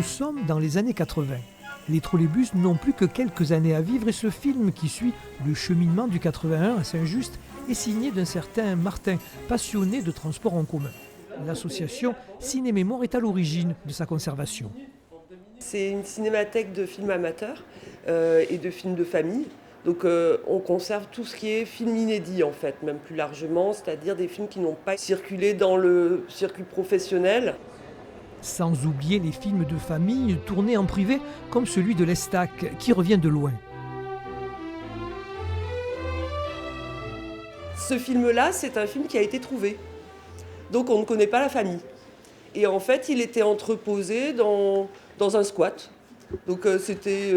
Nous sommes dans les années 80. Les trolleybus n'ont plus que quelques années à vivre et ce film qui suit le cheminement du 81 à Saint-Just est signé d'un certain Martin, passionné de transport en commun. L'association Ciné-Mémoire est à l'origine de sa conservation. C'est une cinémathèque de films amateurs et de films de famille. Donc on conserve tout ce qui est film inédit en fait, même plus largement, c'est-à-dire des films qui n'ont pas circulé dans le circuit professionnel. Sans oublier les films de famille tournés en privé comme celui de l'Estac qui revient de loin. Ce film-là, c'est un film qui a été trouvé. Donc on ne connaît pas la famille. Et en fait, il était entreposé dans un squat. Donc c'était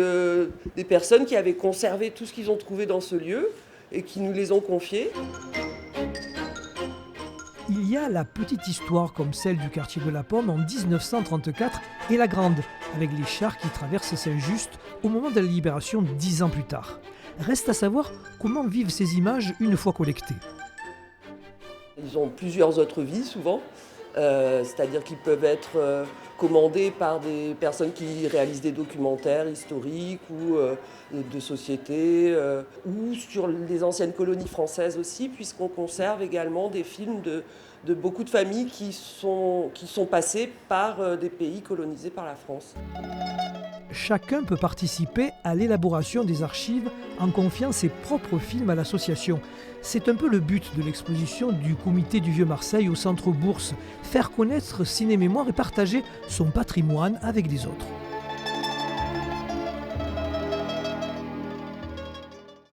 des personnes qui avaient conservé tout ce qu'ils ont trouvé dans ce lieu et qui nous les ont confiés. Il y a la petite histoire comme celle du quartier de la Pomme en 1934 et la grande, avec les chars qui traversent Saint-Just au moment de la libération 10 ans plus tard. Reste à savoir comment vivent ces images une fois collectées. Ils ont plusieurs autres vies souvent, c'est-à-dire qu'ils peuvent être commandés par des personnes qui réalisent des documentaires historiques ou de sociétés, ou sur les anciennes colonies françaises aussi, puisqu'on conserve également des films de beaucoup de familles qui sont passées par des pays colonisés par la France. Chacun peut participer à l'élaboration des archives en confiant ses propres films à l'association. C'est un peu le but de l'exposition du Comité du Vieux-Marseille au Centre Bourse, faire connaître Ciné-Mémoire et partager son patrimoine avec les autres.